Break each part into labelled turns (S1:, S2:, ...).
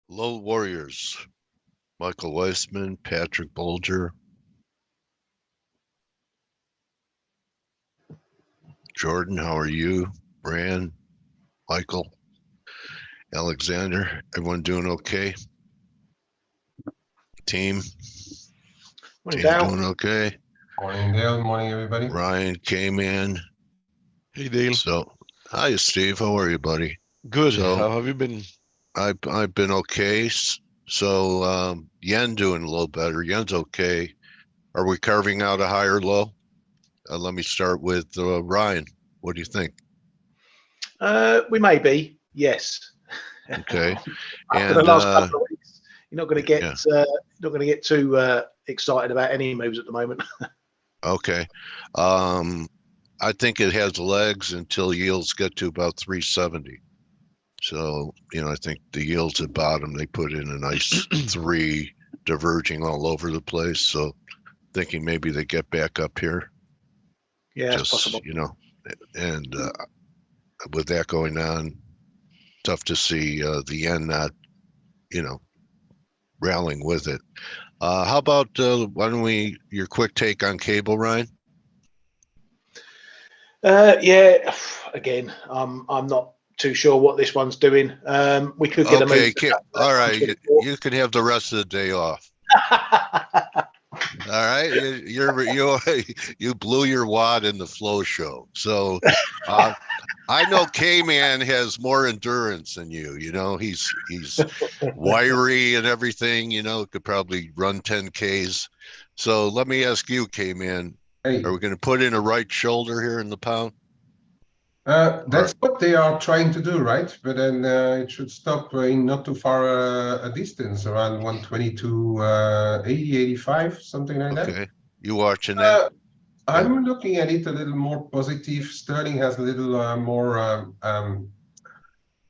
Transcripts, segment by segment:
S1: Low Warriors, Michael Weissman, Patrick Bolger, Jordan, how are you? Bran, Michael, Alexander, everyone doing okay? Team
S2: Morning, Dale.
S1: doing okay?
S3: Morning, Dale. Morning, everybody.
S1: Ryan, Kman.
S4: Hey, Dale.
S1: So, hi, Steve. How are you, buddy?
S4: Good.
S1: So-
S4: How have you been?
S1: I've been okay. So, yen doing a little better. Yen's okay. Are we carving out a higher low? Let me start with Ryan. What do you think?
S2: We may be, yes.
S1: Okay.
S2: After the
S1: And
S2: last couple of weeks, you're not going to get too excited about any moves at the moment.
S1: okay. I think it has legs until yields get to about 370. So, I think the yields at bottom, they put in a nice 3 diverging all over the place. So thinking maybe they get back up here.
S2: Yeah, it's
S1: Just,
S2: possible.
S1: and with that going on, tough to see the yen not, rallying with it. How about, why don't your quick take on cable, Ryan?
S2: Yeah, again, I'm not too sure what this one's doing. We could get a move.
S1: All right, you could have the rest of the day off. All right, you blew your wad in the flow show. So I know Kman has more endurance than you. He's wiry and everything. Could probably run 10Ks. So let me ask you, Kman,
S3: Hey,
S1: are we going to put in a right shoulder here in the pound?
S3: that's what they are trying to do, right? But then it should stop in not too far a distance, around 122, 80, 85, something like that.
S1: Okay, you watching that?
S3: I'm looking at it a little more positive. Sterling has a little more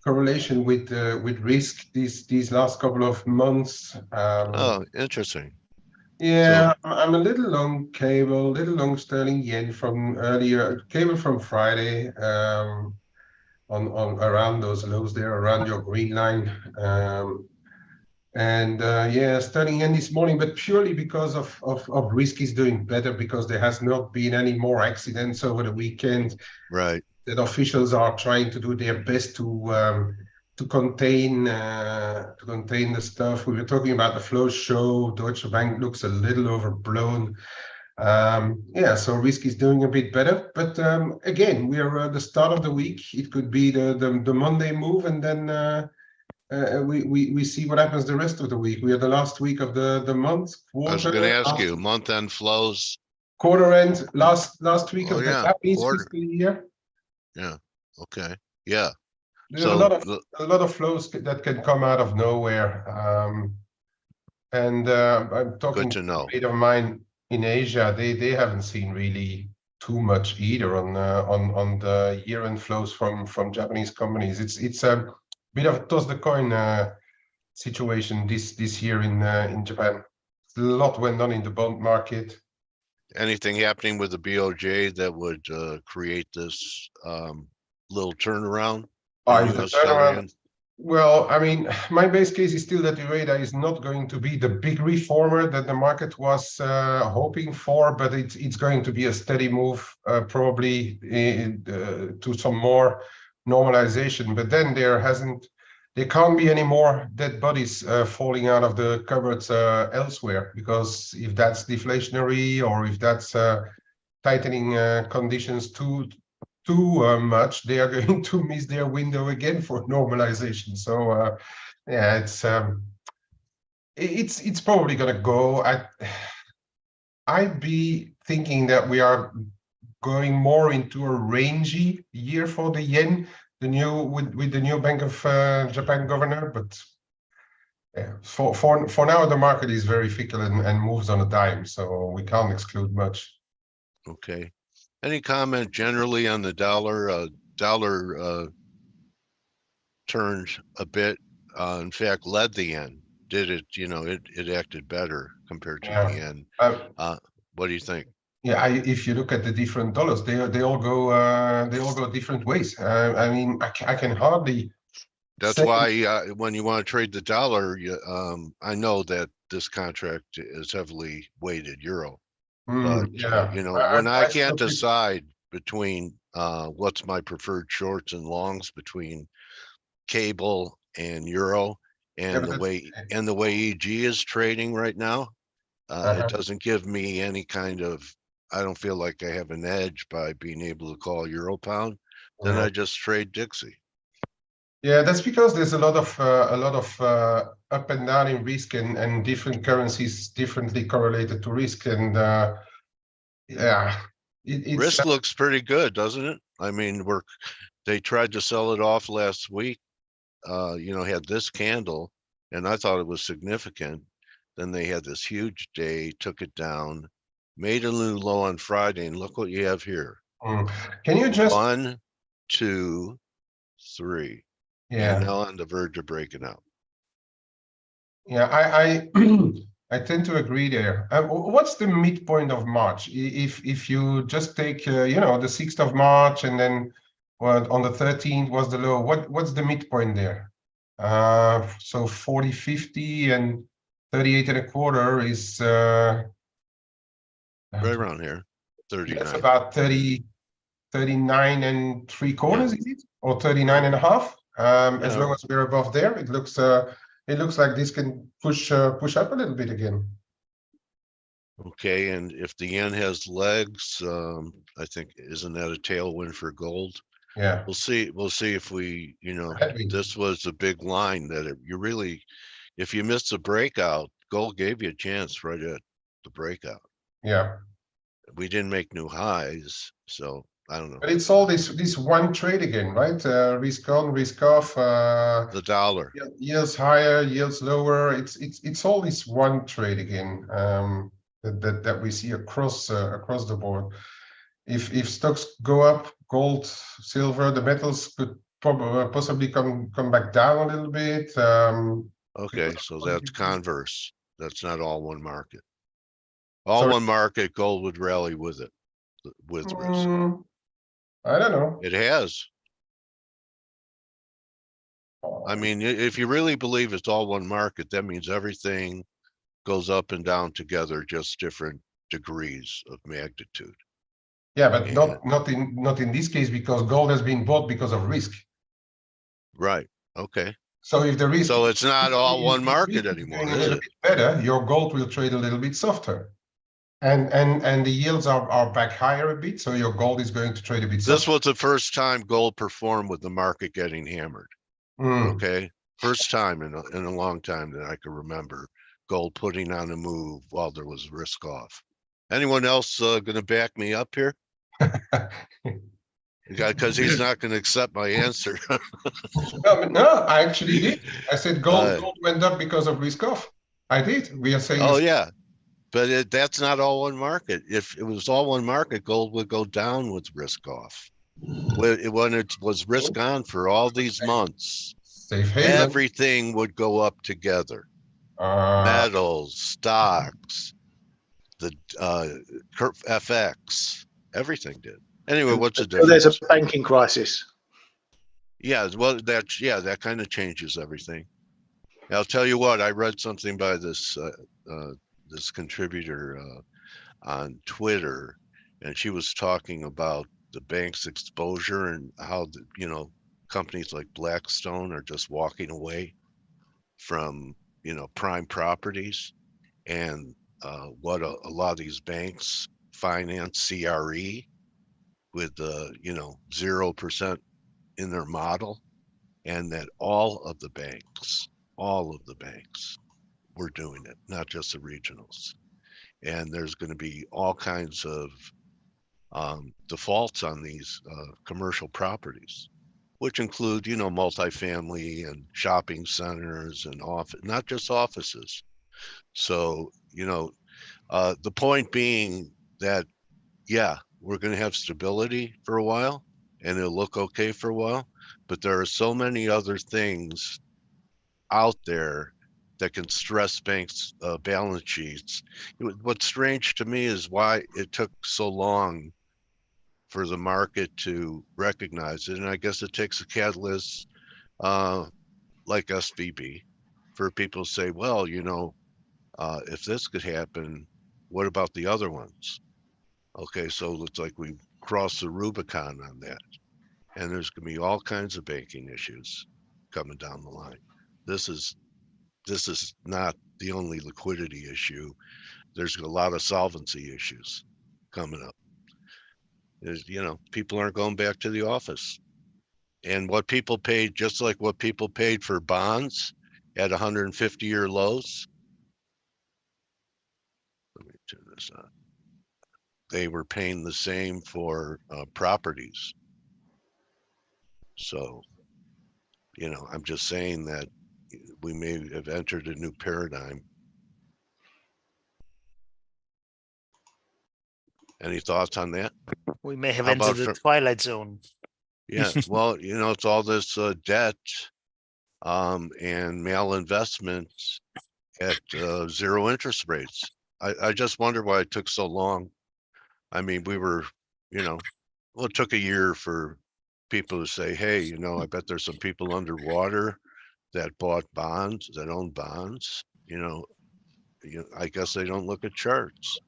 S3: correlation with risk these last couple of months.
S1: Oh, interesting.
S3: Yeah, I'm a little long cable, little long sterling yen from earlier, cable from Friday, on around those lows there, around your green line. Yeah, sterling yen this morning, but purely because of risk is doing better because there has not been any more accidents over the weekend.
S1: Right.
S3: That officials are trying to do their best to contain the stuff. We were talking about the flow show. Deutsche Bank looks a little overblown. Yeah, so risk is doing a bit better. But again, we are at the start of the week. It could be the Monday move, and then we see what happens the rest of the week. We are the last week of the month.
S1: I was going to ask you, month-end flows.
S3: Quarter end, last week of the Japanese
S1: quarter.
S3: fiscal year.
S1: Yeah. Okay. Yeah.
S3: There's a lot of flows that can come out of nowhere. I'm talking to a mate of mine in Asia. They haven't seen really too much either on the year-end flows from Japanese companies. It's a bit of a toss the coin situation this year in Japan. A lot went on in the bond market.
S1: Anything happening with the BOJ that would create this little turnaround?
S3: Well, I mean, my base case is still that the radar is not going to be the big reformer that the market was hoping for, but it's going to be a steady move, probably to some more normalization. But then there can't be any more dead bodies falling out of the cupboards elsewhere, because if that's deflationary or if that's tightening conditions too much, they are going to miss their window again for normalization. So yeah, it's probably going to go. I'd be thinking that we are going more into a rangy year for the yen, with the new Bank of Japan governor. But yeah, for now the market is very fickle and moves on a dime, so we can't exclude much.
S1: Okay. Any comment generally on the dollar? Dollar turned a bit. In fact, led the yen. Did it? It acted better compared to the yen. What do you think?
S3: Yeah, if you look at the different dollars, they all go different ways. I mean, I can hardly
S1: That's why when you want to trade the dollar, I know that this contract is heavily weighted euro, but
S3: yeah,
S1: when I
S3: still
S1: can't decide between what's my preferred shorts and longs between cable and euro, and the way EG is trading right now, it doesn't give me any kind of. I don't feel like I have an edge by being able to call euro pound. Then I just trade Dixie.
S3: Yeah, that's because there's a lot of up and down in risk, and different currencies differently correlated to risk, and yeah,
S1: risk looks pretty good, doesn't it? I mean, they tried to sell it off last week. Had this candle, and I thought it was significant. Then they had this huge day, took it down, made a new low on Friday, and look what you have here.
S3: Can you just
S1: 1, 2, 3, and now on the verge of breaking out.
S3: Yeah, I tend to agree there. What's the midpoint of March? If you just take the 6th of March, and then on the 13th was the low. What's the midpoint there? So 40.50 and 38.25 is
S1: right around here. 39.
S3: That's about 39 and 3/4, is it? Or 39 and a half? As long as we're above there, it looks like this can push up a little bit again.
S1: Okay, and if the yen has legs, I think, isn't that a tailwind for gold?
S3: Yeah,
S1: we'll see if we, this was a big line that if you missed the breakout, gold gave you a chance right at the breakout.
S3: Yeah,
S1: we didn't make new highs, so I don't know.
S3: But it's all this one trade again, right? Risk on, risk off.
S1: The dollar.
S3: Yields higher, yields lower. It's all this one trade again that we see across the board. If stocks go up, gold, silver, the metals could possibly come back down a little bit.
S1: Okay, so that's converse. That's not all one market. One market, gold would rally with it, with risk.
S3: I don't know.
S1: It has. I mean, if you really believe it's all one market, that means everything goes up and down together, just different degrees of magnitude.
S3: Yeah, but not in this case, because gold has been bought because of risk.
S1: Right. Okay.
S3: So if the risk,
S1: so it's not all one market anymore, is it?
S3: Better, your gold will trade a little bit softer, and the yields are back higher a bit, so your gold is going to trade a bit softer.
S1: This was the first time gold performed with the market getting hammered. Okay, first time in a long time that I can remember gold putting on a move while there was risk off. Anyone else going to back me up here? Because he's not going to accept my answer.
S3: No, I actually did. I said gold went up because of risk off. I did. We are saying.
S1: Oh yeah, but that's not all one market. If it was all one market, gold would go down with risk off. When it was risk on for all these months,
S3: safe haven,
S1: everything would go up together. Metals, stocks, the FX, everything did. Anyway, what's the difference?
S2: There's a banking crisis.
S1: Yeah, well, that kind of changes everything. I'll tell you what, I read something by this this contributor on Twitter, and she was talking about the bank's exposure and how companies like Blackstone are just walking away from prime properties, and what a lot of these banks finance CRE with 0% in their model, and that all of the banks were doing it, not just the regionals. And there's going to be all kinds of defaults on these commercial properties, which include multifamily and shopping centers and not just offices. So the point being that we're going to have stability for a while, and it'll look okay for a while, but there are so many other things out there that can stress banks' balance sheets. What's strange to me is why it took so long for the market to recognize it, and I guess it takes a catalyst like SVB, for people to say, well, you know, if this could happen, what about the other ones? Okay, so it's like we cross the Rubicon on that. And there's going to be all kinds of banking issues coming down the line. This is not the only liquidity issue. There's a lot of solvency issues coming up. There's, you know, people aren't going back to the office. And what people paid, just like what people paid for bonds at 150-year lows. Let me turn this on. They were paying the same for properties. So, you know, I'm just saying that we may have entered a new paradigm. Any thoughts on that?
S4: We may have
S1: How
S4: entered
S1: about
S4: the twilight zone.
S1: Yeah, well, you know, it's all this debt and malinvestments at 0 interest rates. I just wonder why it took so long. I mean, we were, you know, well, it took a year for people to say, hey, you know, I bet there's some people underwater that bought bonds, that own bonds. You know, I guess they don't look at charts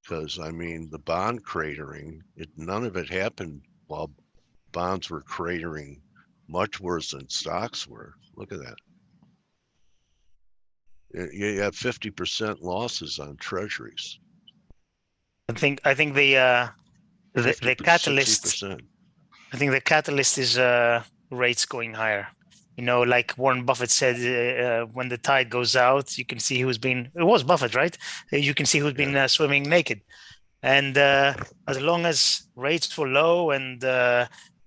S1: because, I mean, the bond cratering, none of it happened while bonds were cratering much worse than stocks were. Look at that. You have 50% losses on treasuries.
S4: I think the catalyst.
S1: 60%.
S4: I think the catalyst is rates going higher. You know, like Warren Buffett said, when the tide goes out, you can see who's been. It was Buffett, right? You can see who's been swimming naked. And as long as rates were low and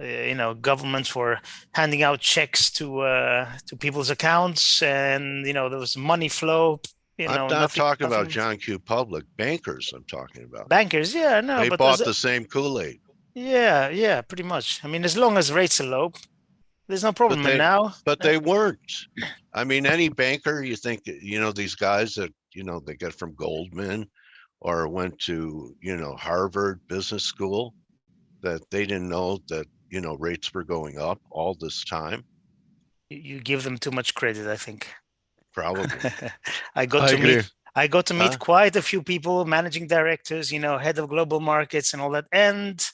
S4: you know, governments were handing out checks to people's accounts, and you know, there was money flow. You know,
S1: I'm not talking about John Q. Public, bankers. I'm talking about
S4: bankers. Yeah, no,
S1: they
S4: but
S1: bought the same Kool-Aid.
S4: Yeah, pretty much. I mean, as long as rates are low, there's no problem. And now,
S1: but they weren't. I mean, any banker, you think, you know, these guys that, you know, they get from Goldman or went to, you know, Harvard Business School, that they didn't know that, you know, rates were going up all this time.
S4: You give them too much credit, I think.
S1: Probably.
S4: I got to meet quite a few people, managing directors, you know, head of global markets and all that. And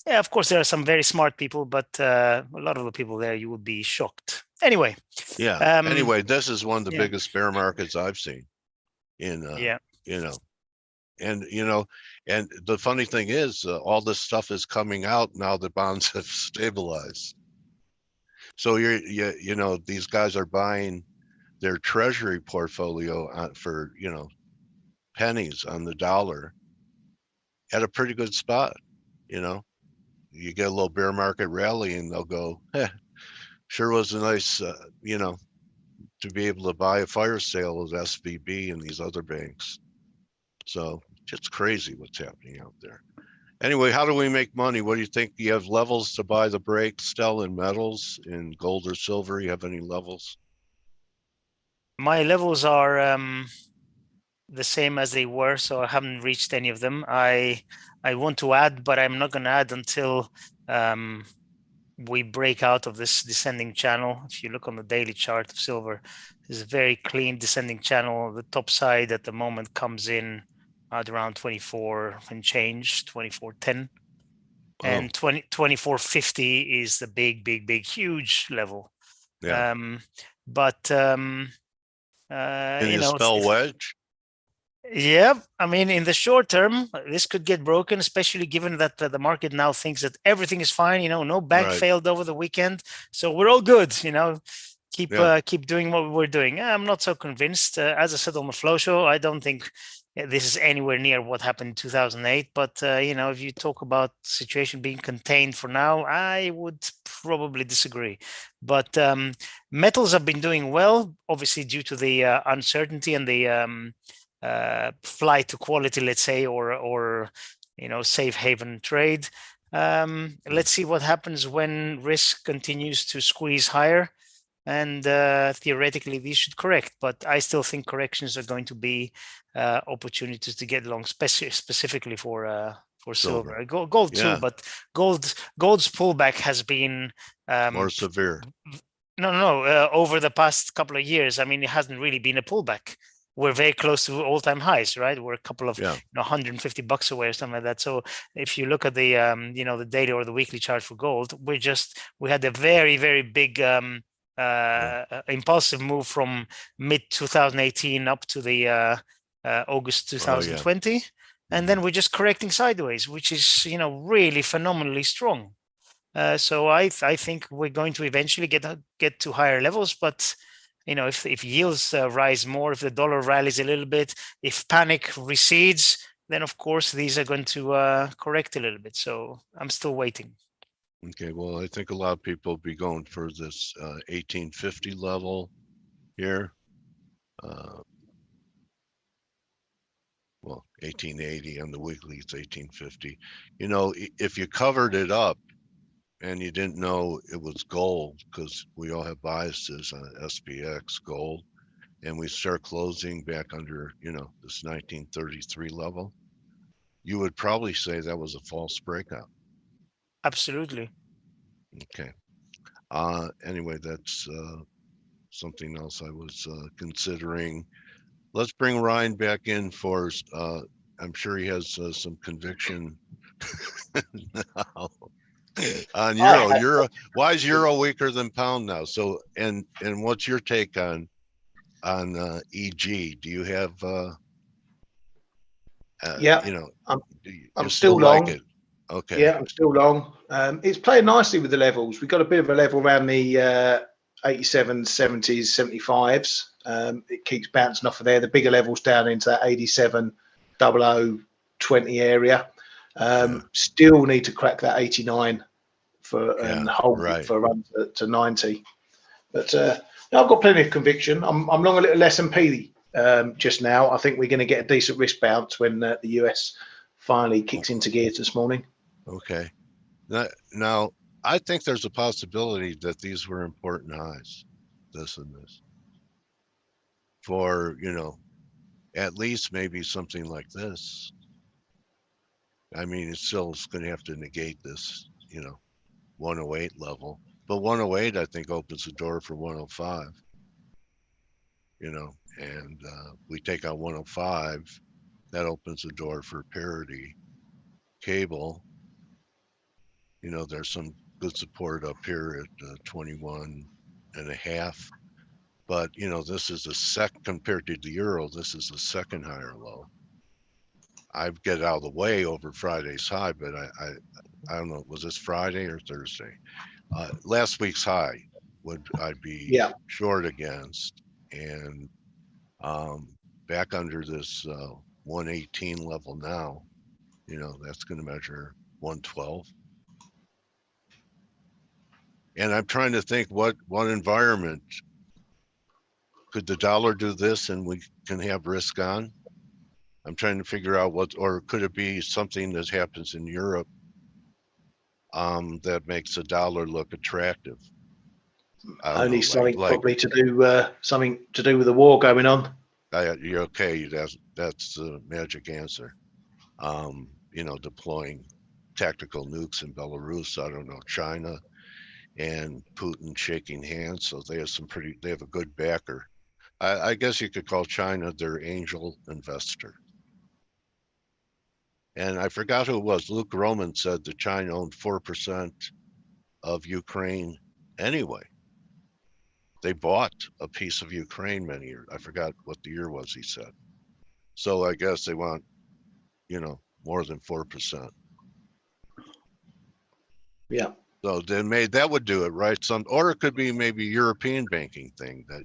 S4: yeah, of course, there are some very smart people, but a lot of the people there, you would be shocked. Anyway.
S1: Yeah. Anyway, this is one of the biggest bear markets I've seen in, you know, and, you know, and the funny thing is all this stuff is coming out now that bonds have stabilized. So you know, these guys are buying their treasury portfolio for, you know, pennies on the dollar at a pretty good spot. You know, you get a little bear market rally and they'll go, sure was a nice, you know, to be able to buy a fire sale with SVB and these other banks. So it's crazy what's happening out there. Anyway, how do we make money? What do you think? Do you have levels to buy the break still in metals, in gold or silver? You have any levels?
S4: My levels are the same as they were, so I haven't reached any of them. I want to add, but I'm not going to add until we break out of this descending channel. If you look on the daily chart of silver, there's a very clean descending channel. The top side at the moment comes in at around 24 and change, 24.10. And 24.50 is the big, huge level.
S1: Yeah.
S4: Can
S1: you know, spell wedge?
S4: Yeah, I mean, in the short term, this could get broken, especially given that the market now thinks that everything is fine. You know, no bank failed over the weekend, so we're all good. You know, keep doing what we're doing. I'm not so convinced. As I said on the flow show, I don't think this is anywhere near what happened in 2008. But you know, if you talk about the situation being contained for now, I would probably disagree. But metals have been doing well, obviously due to the uncertainty and the flight to quality, let's say, or you know, safe haven trade. Let's see what happens when risk continues to squeeze higher, and theoretically these should correct. But I still think corrections are going to be opportunities to get long, specifically for silver. Gold too, but gold's pullback has been
S1: more severe.
S4: No. Over the past couple of years, I mean, it hasn't really been a pullback. We're very close to all-time highs, right? We're a couple of $150 away or something like that. So if you look at the the daily or the weekly chart for gold, we had a very, very big impulsive move from mid 2018 up to the August 2020, and then we're just correcting sideways, which is really phenomenally strong. So I think we're going to eventually get to higher levels, but if yields rise more, if the dollar rallies a little bit, if panic recedes, then of course these are going to correct a little bit. So I'm still waiting.
S1: Okay, well, I think a lot of people will be going for this 1850 level here. Well, 1880 on the weekly, it's 1850. If you covered it up and you didn't know it was gold, because we all have biases on SPX gold, and we start closing back under, this 1933 level, you would probably say that was a false breakout.
S4: Absolutely.
S1: Okay. Anyway, that's something else I was considering. Let's bring Ryan back in for, I'm sure he has some conviction now on euro. Why is euro weaker than pound now? So, and what's your take on EG? Do you have,
S2: I'm still long.
S1: Like it? Okay.
S2: Yeah, I'm still long. It's playing nicely with the levels. We've got a bit of a level around the 87s, 70s, 75s. It keeps bouncing off of there. The bigger levels down into that 87, 00, 20 area. Still need to crack that 89 and hold it for a run to 90. But I've got plenty of conviction. I'm long a little S&P just now. I think we're going to get a decent risk bounce when the US finally kicks into gear this morning.
S1: Okay. Now, I think there's a possibility that these were important highs, this and this, for, at least maybe something like this. I mean, it's still going to have to negate this, 108 level. But 108, I think, opens the door for 105, and we take out 105, that opens the door for parity. Cable, there's some good support up here at 21 and a half. But, this is compared to the euro, this is the second higher low. I'd get out of the way over Friday's high, but I don't know, was this Friday or Thursday? Last week's high would I'd be short against, and back under this 118 level now, that's going to measure 112. And I'm trying to think what environment could the dollar do this and we can have risk on. I'm trying to figure out or could it be something that happens in Europe that makes the dollar look attractive?
S2: Only something probably to do something to do with the war going on.
S1: You're okay. That's the magic answer. Deploying tactical nukes in Belarus. I don't know, China and Putin shaking hands. So they have a good backer. I guess you could call China their angel investor. And I forgot who it was. Luke Roman said that China owned 4% of Ukraine anyway. They bought a piece of Ukraine many years. I forgot what the year was, he said. So I guess they want, more than 4%.
S2: Yeah.
S1: So then that would do it, right? Or it could be maybe European banking thing that,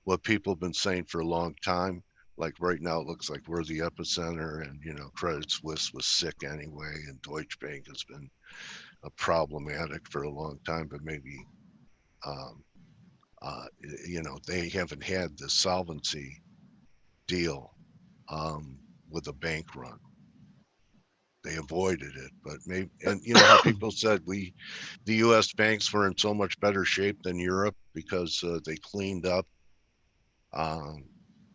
S1: what people have been saying for a long time. Like right now, it looks like we're the epicenter, and Credit Suisse was sick anyway, and Deutsche Bank has been problematic for a long time. But maybe, they haven't had the solvency deal with a bank run. They avoided it, but maybe, and how people said the U.S. banks were in so much better shape than Europe because they cleaned up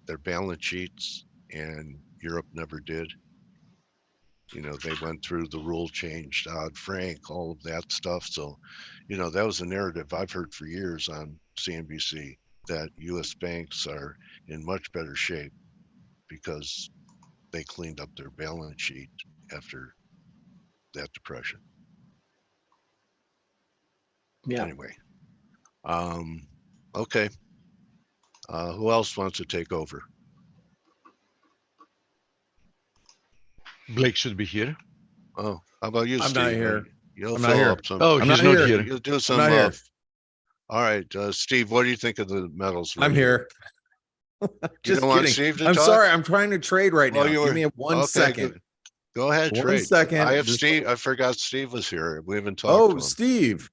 S1: their balance sheets, and Europe never did. they went through the rule change, Dodd-Frank, all of that stuff. So, that was a narrative I've heard for years on CNBC, that U.S. banks are in much better shape because they cleaned up their balance sheet after that depression.
S2: Yeah.
S1: Anyway, okay. Who else wants to take over?
S5: Blake should be here.
S1: Oh, how about you,
S6: I'm
S1: Steve?
S6: not here.
S1: You'll
S6: I'm
S1: fill
S6: not here.
S1: up some.
S5: Oh,
S6: I'm
S5: he's
S6: not
S5: not
S6: here.
S5: here.
S1: You'll do some.
S6: not here.
S1: All right, Steve. What do you think of the metals?
S6: I'm here. Just
S1: don't want
S6: kidding.
S1: Steve to
S6: I'm
S1: talk?
S6: sorry. I'm trying to trade right now.
S1: you
S6: Give
S1: were
S6: me one
S1: okay.
S6: second.
S1: Go ahead,
S6: One
S1: trade.
S6: second.
S1: I have
S6: Just-
S1: Steve. I forgot Steve was here. We haven't talked to him.
S6: Steve.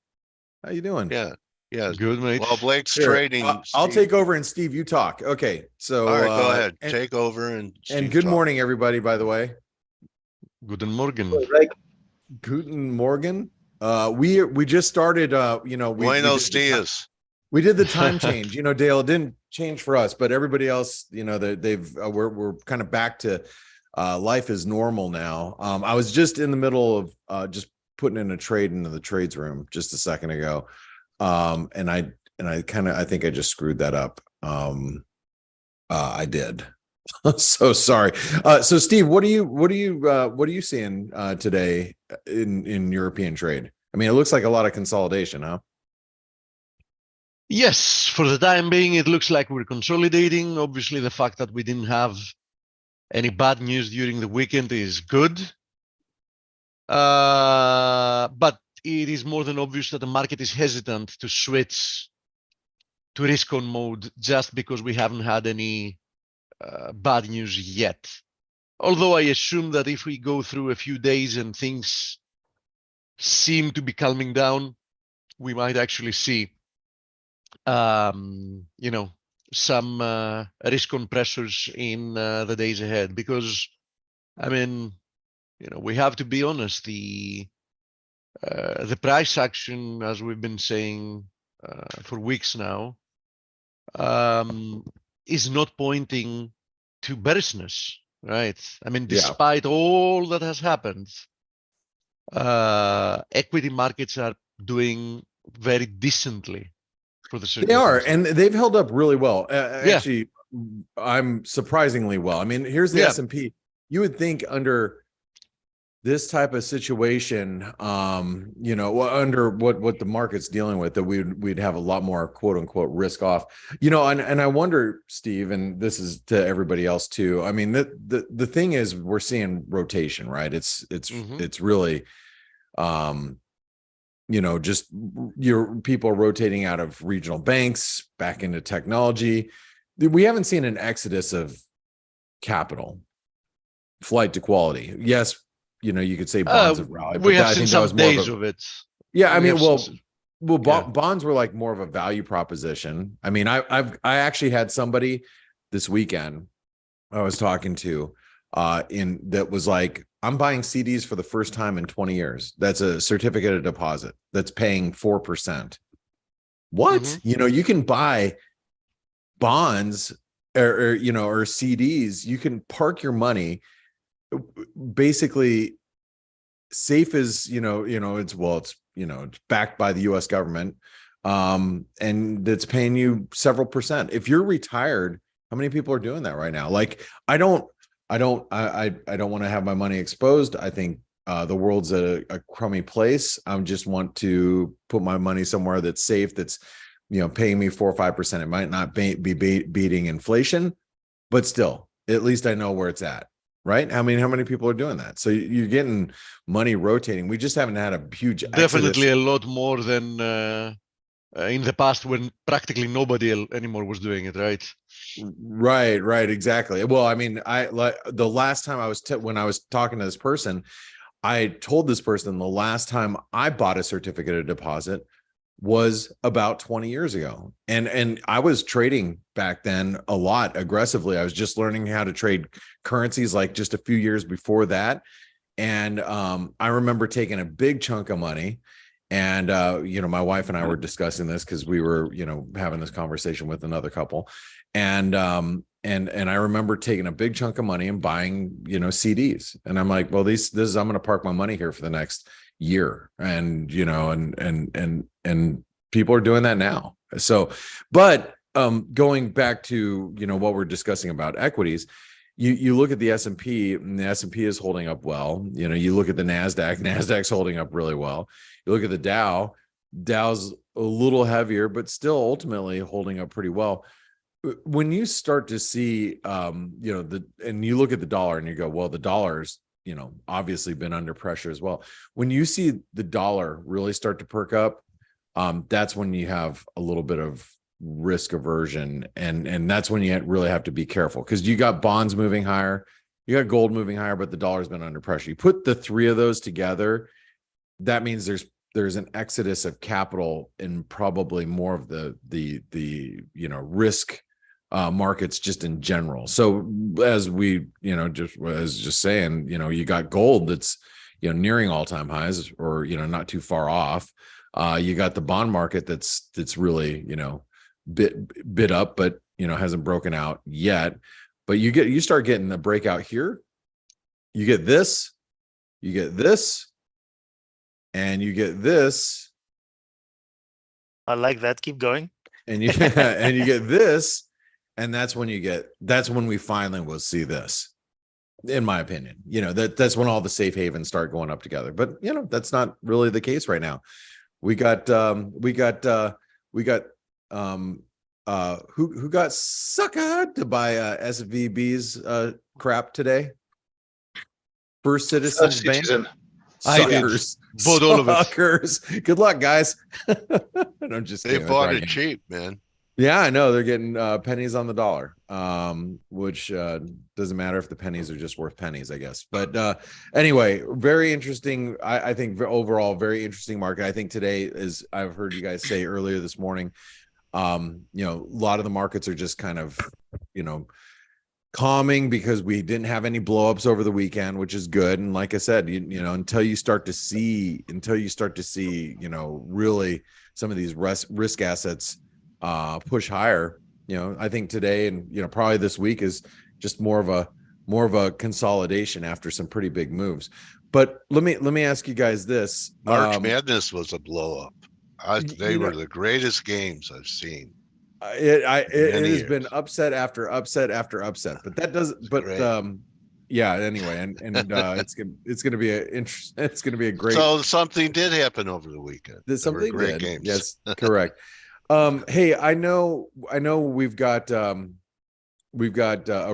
S6: How you doing?
S1: Yeah.
S5: Good, mate.
S1: Well, Blake's
S6: Here,
S1: trading.
S6: I'll
S1: Steve.
S6: take over and Steve, you talk. Okay. So
S1: All right, go ahead.
S6: And,
S1: Take over and
S6: good
S1: talk.
S6: morning, everybody, by the way.
S5: Guten Morgen.
S6: Guten Morgen. We just started
S1: Buenos dias.
S6: We did the time change. Dale, it didn't change for us, but everybody else, we're kind of back to life is normal now. I was just in the middle of just putting in a trade into the trades room just a second ago. And I think I just screwed that up. I did. So sorry. So Steve, what are you seeing today in European trade? I mean, it looks like a lot of consolidation, huh?
S5: Yes, for the time being, it looks like we're consolidating. Obviously, the fact that we didn't have any bad news during the weekend is good. But it is more than obvious that the market is hesitant to switch to risk on mode just because we haven't had any bad news yet. Although I assume that if we go through a few days and things seem to be calming down, we might actually see some risk on pressures in the days ahead. Because I mean, we have to be honest, the price action, as we've been saying for weeks now, is not pointing to bearishness, right? I mean, despite all that has happened, equity markets are doing very decently for the circumstances.
S6: They are, and they've held up really well. Actually, I'm surprisingly well. I mean, here's the S&P. You would think under this type of situation, under what the market's dealing with, that we'd have a lot more quote unquote risk off, and I wonder, Steve, and this is to everybody else too. I mean, the thing is, we're seeing rotation, right? It's really, just your people rotating out of regional banks back into technology. We haven't seen an exodus of capital, flight to quality. Yes. You could say bonds have rallied, but
S5: I think that was days of it.
S6: Yeah, I mean, bonds were like more of a value proposition. I mean, I actually had somebody this weekend I was talking to that was like, I'm buying CDs for the first time in 20 years. That's a certificate of deposit that's paying 4%. What?
S5: Mm-hmm.
S6: You can buy bonds or CDs. You can park your money basically safe as it's backed by the US government, and it's paying you several percent. If you're retired, how many people are doing that right now? Like, I don't want to have my money exposed. I think the world's a crummy place. I just want to put my money somewhere that's safe, that's paying me 4 or 5%. It might not be beating inflation, but still, at least I know where it's at. Right? I mean, how many people are doing that? So you're getting money rotating. We just haven't had a huge
S5: definitely
S6: exodus.
S5: A lot more than in the past, when practically nobody anymore was doing it, right?
S6: Right, exactly. Well, I mean, the last time when I was talking to this person, I told this person the last time I bought a certificate of deposit was about 20 years ago. And I was trading back then a lot aggressively. I was just learning how to trade currencies like just a few years before that. And I remember taking a big chunk of money, and my wife and I were discussing this because we were having this conversation with another couple, and And I remember taking a big chunk of money and buying, you know, CDs. And I'm like, well, this is, I'm going to park my money here for the next year. And, you know, and people are doing that now. So, but going back to, you know, what we're discussing about equities, you look at the S&P, and the S&P is holding up well. You know, you look at the NASDAQ's holding up really well. You look at the Dow's a little heavier, but still ultimately holding up pretty well. When you start to see, you know, and you look at the dollar and you go, well, the dollar's, you know, obviously been under pressure as well. When you see the dollar really start to perk up, that's when you have a little bit of risk aversion, and that's when you really have to be careful, because you got bonds moving higher, you got gold moving higher, but the dollar's been under pressure. You put the three of those together, that means there's an exodus of capital in probably more of the you know, risk markets just in general. So as we, you know, just saying, you know, you got gold that's, you know, nearing all-time highs, or, you know, not too far off. You got the bond market that's really, you know, bit up, but, you know, hasn't broken out yet. But you start getting the breakout here. You get this, and you get this.
S4: I like that. Keep going.
S6: And you and you get this, and that's when we finally will see this, in my opinion. You know, that's when all the safe havens start going up together. But, you know, that's not really the case right now. We got who got suckered to buy SVB's crap today? First Citizens Bank. Suckers.
S5: Bought all of it.
S6: Suckers. Good luck, guys. I'm just
S1: They
S6: kidding.
S1: bought it cheap, man.
S6: Yeah, I know. They're getting pennies on the dollar, which doesn't matter if the pennies are just worth pennies, I guess. But anyway, very interesting. I think overall, very interesting market. I think today, is, I've heard you guys say earlier this morning, you know, a lot of the markets are just kind of, you know, calming because we didn't have any blowups over the weekend, which is good. And like I said, you know, until you start to see, you know, really some of these risk assets push higher, you know, I think today, and, you know, probably this week is just more of a consolidation after some pretty big moves. But let me ask you guys this.
S1: March Madness was a blow up. They were
S6: know,
S1: the greatest games I've seen.
S6: It has been upset after upset after upset, but that doesn't. But yeah. Anyway, and it's gonna be a great.
S1: So something did happen over the weekend.
S6: Something
S1: great
S6: did.
S1: Games.
S6: Yes, correct. Hey, I know we've got a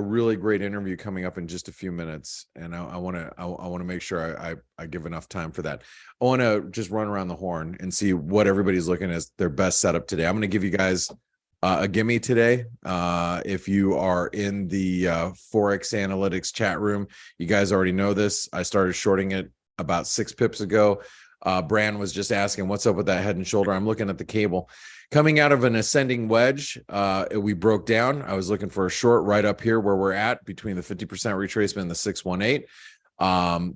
S6: really great interview coming up in just a few minutes, and I want to make sure I give enough time for that. I want to just run around the horn and see what everybody's looking as their best setup today. I'm going to give you guys a gimme today. If you are in the ForexAnalytix chat room, you guys already know this. I started shorting it about 6 pips ago. Bran was just asking, what's up with that head and shoulder? I'm looking at the cable. Coming out of an ascending wedge, we broke down. I was looking for a short right up here where we're at, between the 50% retracement and the 618.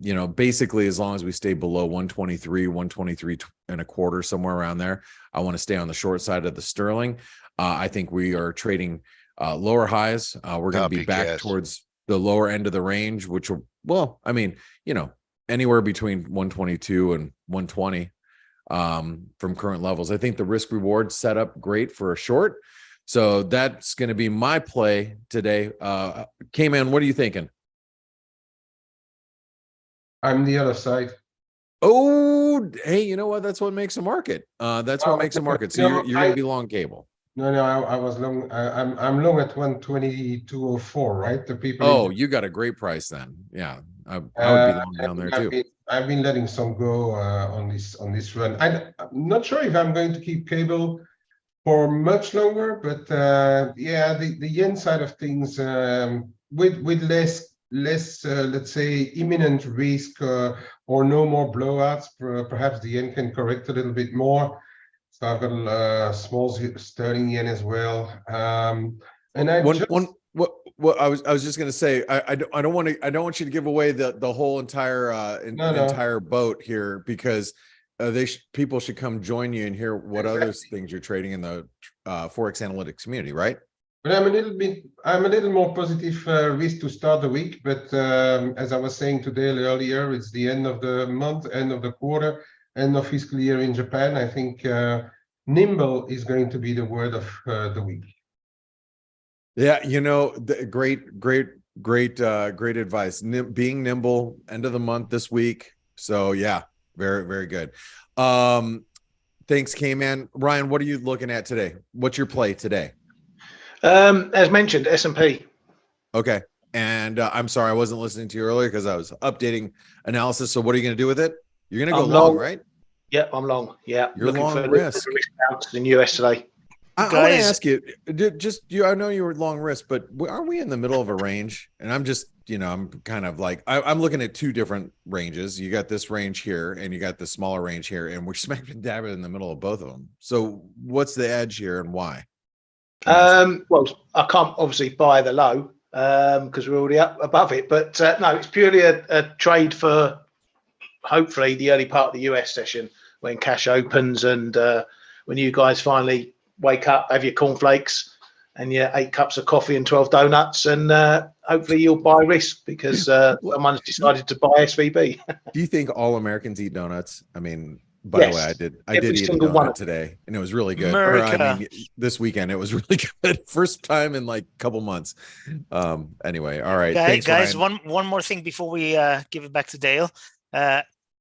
S6: You know, basically, as long as we stay below 123 and a quarter, somewhere around there, I want to stay on the short side of the sterling. I think we are trading lower highs. We're going to be back towards the lower end of the range, which will, well, I mean, you know, anywhere between 122 and 120 from current levels. I think the risk reward set up great for a short. So that's going to be my play today. Kman, what are you thinking?
S3: I'm the other side.
S6: Oh, hey, you know what? That's what makes a market. That's what makes a market. So you're going to be long cable.
S3: No, I was long. I'm long at 122.04, right? The people.
S6: Oh, you got a great price then. Yeah, I would be long down there too.
S3: I've been letting some go on this run. I'm not sure if I'm going to keep cable for much longer, but yeah, the yen side of things, with less let's say imminent risk or no more blowouts, perhaps the yen can correct a little bit more. So I've got a small sterling yen as well. And
S6: what I was just going to say, I don't want you to give away the whole entire entire boat here, because people should come join you and hear what other things you're trading in the ForexAnalytix community, right?
S3: But I'm a little more positive risk to start the week. But as I was saying to Dale earlier, it's the end of the month, end of the quarter, end of fiscal year in Japan. I think nimble is going to be the word of the week.
S6: Yeah, great advice. Being nimble, end of the month this week. So yeah, very, very good. Thanks, Kman. Ryan, what are you looking at today? What's your play today?
S2: As mentioned, S&P.
S6: Okay. And I'm sorry, I wasn't listening to you earlier because I was updating analysis. So what are you going to do with it? You're going to go long, right?
S2: Yeah, I'm long. Yeah.
S6: You're looking long for risk.
S2: Bounce in US today.
S6: I want to ask you, I know you were long risk, but are we in the middle of a range? And I'm just, I'm kind of like, I'm looking at two different ranges. You got this range here and you got the smaller range here, and we're smack dab in the middle of both of them. So what's the edge here and why?
S2: Well, I can't obviously buy the low because we're already up above it, but no, it's purely a trade for hopefully the early part of the US session when cash opens and when you guys finally wake up, have your cornflakes and your 8 cups of coffee and 12 donuts, and hopefully you'll buy risk because someone's decided to buy SVB.
S6: Do you think all Americans eat donuts? I mean, by the way, I did eat a donut today, and it was really good. This weekend it was really good. First time in like a couple months. Anyway, all right. Thanks,
S4: guys.
S6: Ryan.
S4: One more thing before we give it back to Dale.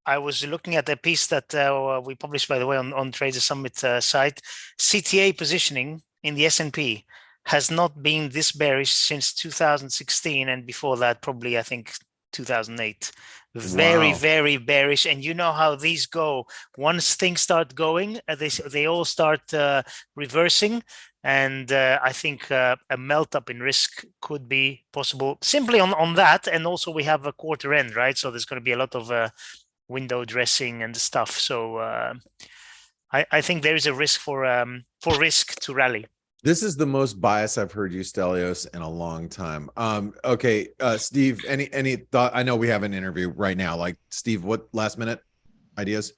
S4: I was looking at a piece that we published, by the way, on Trader Summit site. CTA positioning in the S&P has not been this bearish since 2016, and before that, probably I think 2008. Very, very bearish. And you know how these go. Once things start going, they all start reversing. And I think a melt up in risk could be possible simply on that. And also we have a quarter end, right? So there's going to be a lot of window dressing and stuff. So I think there is a risk for risk to rally.
S6: This is the most bias I've heard you, Stelios, in a long time. Okay, Steve, any thought? I know we have an interview right now. Like, Steve, what last minute ideas?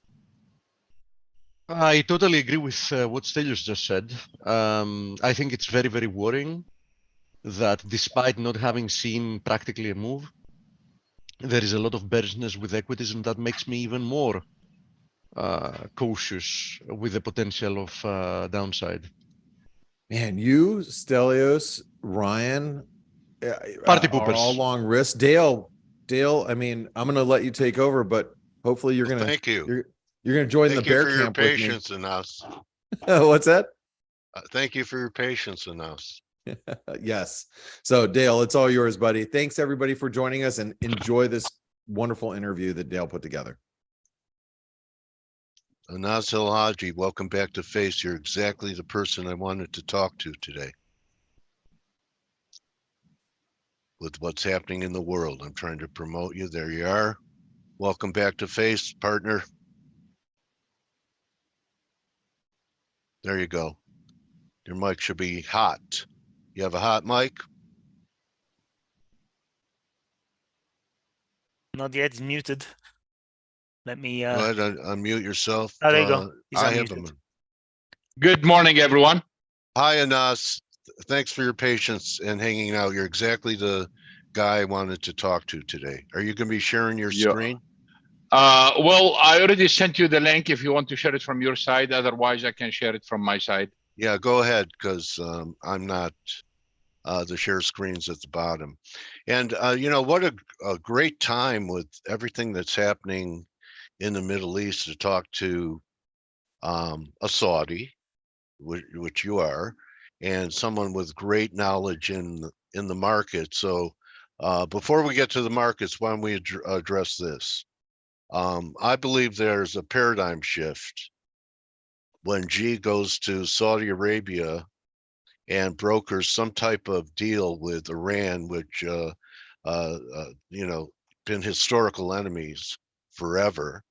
S5: I totally agree with what Stelios just said. I think it's very, very worrying that despite not having seen practically a move, there is a lot of bearishness with equities, and that makes me even more cautious with the potential of downside.
S6: Man, you, Stelios, Ryan,
S5: Party
S6: are
S5: poopers.
S6: all long risk. Dale, I mean, I'm going to let you take over, but hopefully you're going to
S1: thank you.
S6: You're going to join
S1: thank
S6: the bear
S1: you for
S6: camp
S1: your
S6: with me.
S1: patience in us.
S6: What's that?
S1: Thank you for your patience in us.
S6: Yes. So Dale, it's all yours, buddy. Thanks everybody for joining us, and enjoy this wonderful interview that Dale put together.
S1: Anas El-Haji, welcome back to F.A.C.E. You're exactly the person I wanted to talk to today. With what's happening in the world, I'm trying to promote you. There you are. Welcome back to F.A.C.E., partner. There you go. Your mic should be hot. You have a hot mic?
S4: Not yet, it's muted. Let me
S1: go ahead and unmute yourself.
S4: Oh, there you go. He's
S1: I
S4: unmuted.
S1: have him.
S7: Good morning, everyone.
S1: Hi, Anas. Thanks for your patience and hanging out. You're exactly the guy I wanted to talk to today. Are you going to be sharing your screen?
S7: Well, I already sent you the link if you want to share it from your side. Otherwise, I can share it from my side.
S1: Yeah, go ahead, because I'm not the share screens at the bottom. And you know, what a great time with everything that's happening in the Middle East to talk to a Saudi, which you are, and someone with great knowledge in the market. So before we get to the markets, why don't we address this? I believe there's a paradigm shift when G goes to Saudi Arabia and brokers some type of deal with Iran, which you know, been historical enemies forever.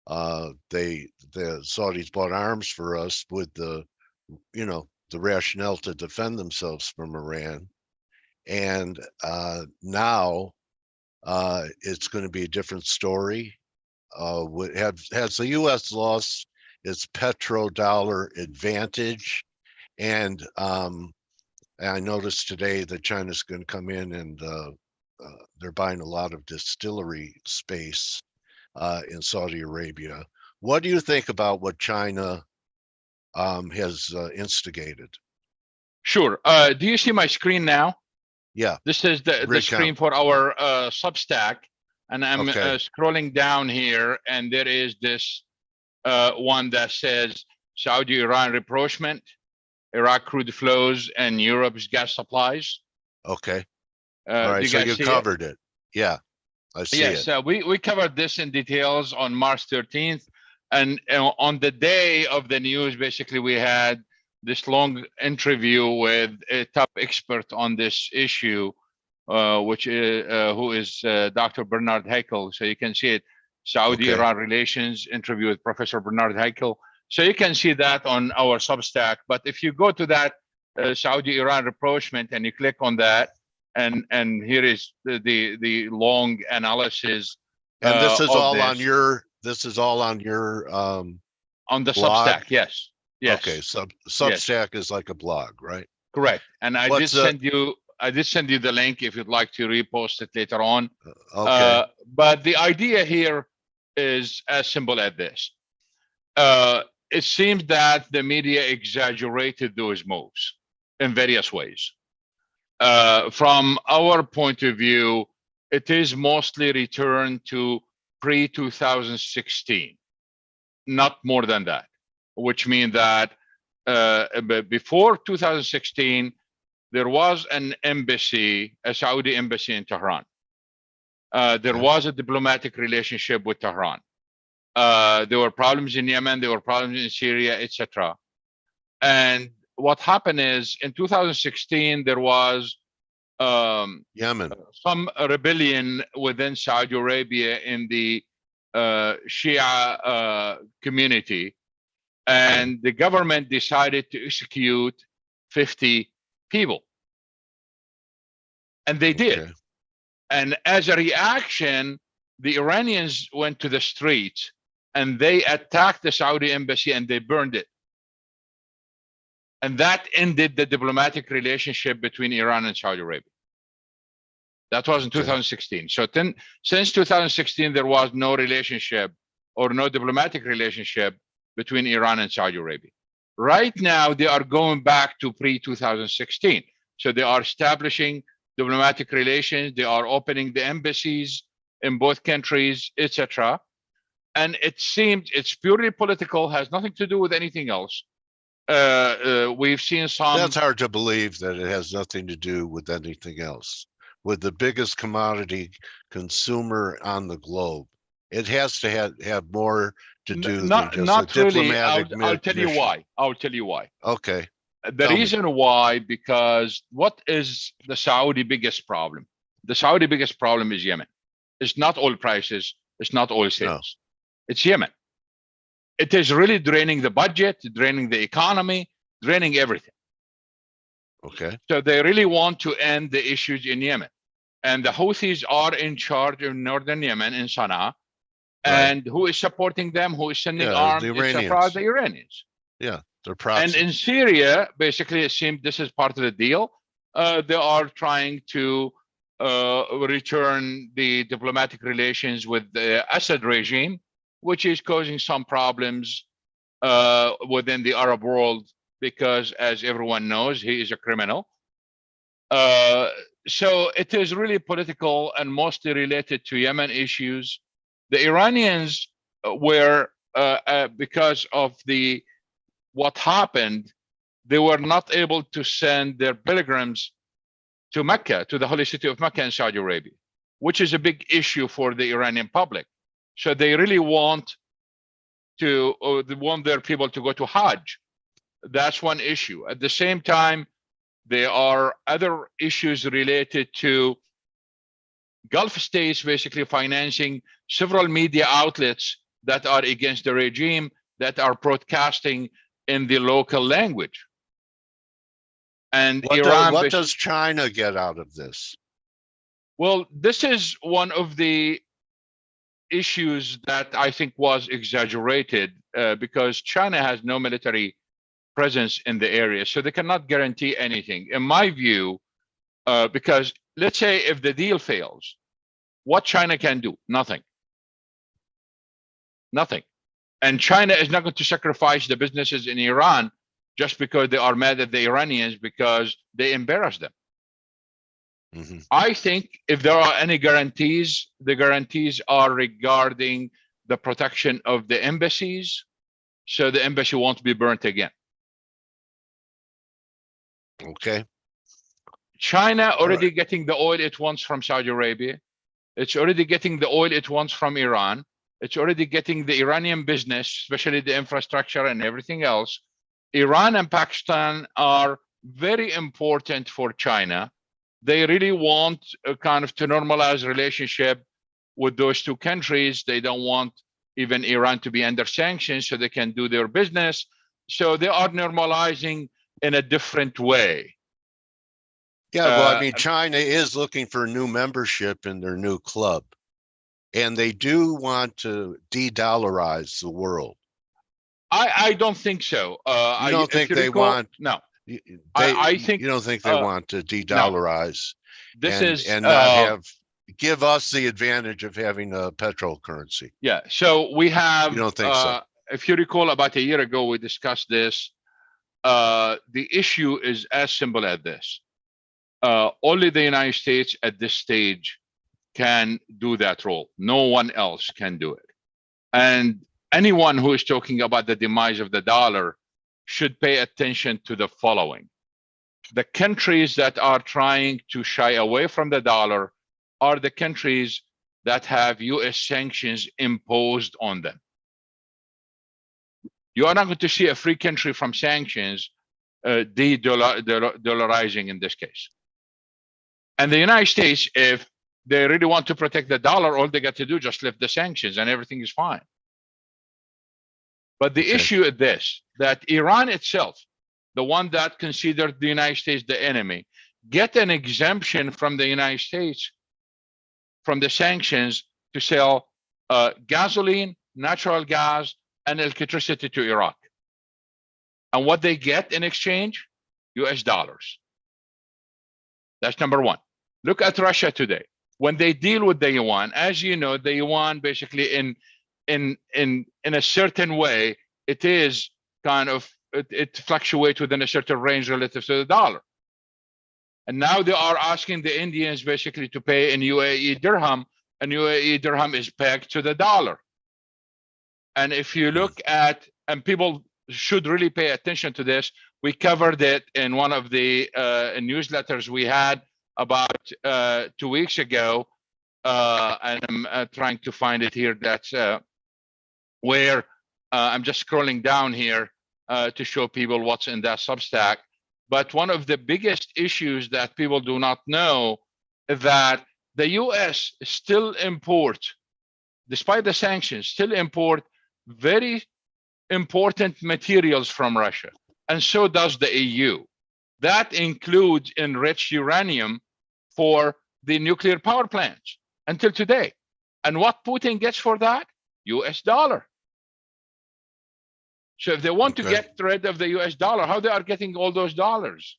S1: The Saudis bought arms for us with the, you know, the rationale to defend themselves from Iran, and now it's going to be a different story. Has the U.S. lost its petrodollar advantage? And And I noticed today that China's going to come in and they're buying a lot of distillery space in Saudi Arabia. What do you think about what China has instigated?
S7: Sure. Do you see my screen now?
S1: Yeah.
S7: This is the screen for our Substack. And I'm scrolling down here, and there is this one that says Saudi-Iran rapprochement, Iraq crude flows, and Europe's gas supplies.
S1: Okay. All right. So you covered it. Yeah. I see it.
S7: Yes, we covered this in details on March 13th. And on the day of the news, basically, we had this long interview with a top expert on this issue, which is who is Dr. Bernard Haeckel. So you can see it, Saudi-Iran relations interview with Professor Bernard Haeckel. So you can see that on our Substack. But if you go to that Saudi-Iran rapprochement and you click on that, and here is the long analysis.
S1: And this is all on your. This is all on your
S7: on the
S1: blog?
S7: Substack. Yes. Yes.
S1: Okay. Substack is like a blog, right?
S7: Correct. And I did send you the link if you'd like to repost it later on.
S1: Okay.
S7: But the idea here is as simple as this. It seems that the media exaggerated those moves in various ways. From our point of view, it is mostly returned to pre-2016, not more than that, which means that before 2016, there was an embassy, a Saudi embassy in Tehran. There was a diplomatic relationship with Tehran. There were problems in Yemen, there were problems in Syria, etc. And what happened is in 2016, there was
S1: Yemen,
S7: some rebellion within Saudi Arabia in the Shia community, and the government decided to execute 50 people, and they did. And as a reaction, the Iranians went to the streets and they attacked the Saudi embassy and they burned it. And that ended the diplomatic relationship between Iran and Saudi Arabia. That was in 2016. So since 2016, there was no relationship or no diplomatic relationship between Iran and Saudi Arabia. Right now, they are going back to pre-2016. So they are establishing diplomatic relations. They are opening the embassies in both countries, etc. And it seems it's purely political, has nothing to do with anything else. We've seen some.
S1: That's hard to believe that it has nothing to do with anything else. With the biggest commodity consumer on the globe, it has to have more to do than just a diplomatic
S7: I'll tell you why. I'll tell you why.
S1: Okay.
S7: The reason why, because what is the Saudi biggest problem? The Saudi biggest problem is Yemen. It's not oil prices. It's not oil sales. No. It's Yemen. It is really draining the budget, draining the economy, draining everything.
S1: Okay.
S7: So they really want to end the issues in Yemen. And the Houthis are in charge of northern Yemen in Sana'a. And who is supporting them? Who is sending arms? The Iranians. The Iranians.
S1: Yeah, they're proxies.
S7: And in Syria, basically, it seems this is part of the deal. They are trying to return the diplomatic relations with the Assad regime, which is causing some problems within the Arab world because, as everyone knows, he is a criminal. So it is really political and mostly related to Yemen issues. The Iranians were, because of what happened, they were not able to send their pilgrims to Mecca, to the holy city of Mecca in Saudi Arabia, which is a big issue for the Iranian public. So they really want their people to go to Hajj. That's one issue. At the same time, there are other issues related to Gulf states basically financing several media outlets that are against the regime, that are broadcasting in the local language. And
S1: what does China get out of this?
S7: Well, this is one of the issues that I think was exaggerated because China has no military presence in the area, so they cannot guarantee anything. In my view, because let's say if the deal fails, what China can do? Nothing. Nothing. And China is not going to sacrifice the businesses in Iran just because they are mad at the Iranians because they embarrass them.
S1: Mm-hmm.
S7: I think if there are any guarantees, the guarantees are regarding the protection of the embassies, so the embassy won't be burnt again.
S1: Okay.
S7: China already getting the oil it wants from Saudi Arabia. It's already getting the oil it wants from Iran. It's already getting the Iranian business, especially the infrastructure and everything else. Iran and Pakistan are very important for China. They really want a kind of to normalize relationship with those two countries. They don't want even Iran to be under sanctions so they can do their business. So they are normalizing in a different way.
S1: Yeah, well, I mean, China is looking for new membership in their new club, and they do want to de-dollarize the world.
S7: I don't think so.
S1: You don't think they want?
S7: No.
S1: I
S7: think
S1: you don't think they want to de-dollarize and not give us the advantage of having a petrol currency.
S7: Yeah. So we have.
S1: You don't think so?
S7: If you recall, about a year ago, we discussed this. The issue is as simple as this. Only the United States at this stage can do that role. No one else can do it. And anyone who is talking about the demise of the dollar should pay attention to the following. The countries that are trying to shy away from the dollar are the countries that have US sanctions imposed on them. You are not going to see a free country from sanctions de-dollarizing in this case. And the United States, if they really want to protect the dollar, all they got to do is just lift the sanctions and everything is fine. But the issue is this, that Iran itself, the one that considered the United States the enemy, get an exemption from the United States, from the sanctions, to sell gasoline, natural gas, and electricity to Iraq. And what they get in exchange? US dollars. That's number one. Look at Russia today. When they deal with the yuan, as you know, the yuan basically in a certain way, it is kind of, it fluctuates within a certain range relative to the dollar. And now they are asking the Indians basically to pay in UAE dirham, and UAE dirham is pegged to the dollar. And if you look at, and people should really pay attention to this, we covered it in one of the newsletters we had about 2 weeks ago, and I'm trying to find it here. That's where I'm just scrolling down here to show people what's in that Substack. But one of the biggest issues that people do not know is that the US still import, despite the sanctions, still import very important materials from Russia. And so does the EU. That includes enriched uranium for the nuclear power plants until today. And what Putin gets for that? US dollar. So if they want to get rid of the US dollar, how they are getting all those dollars?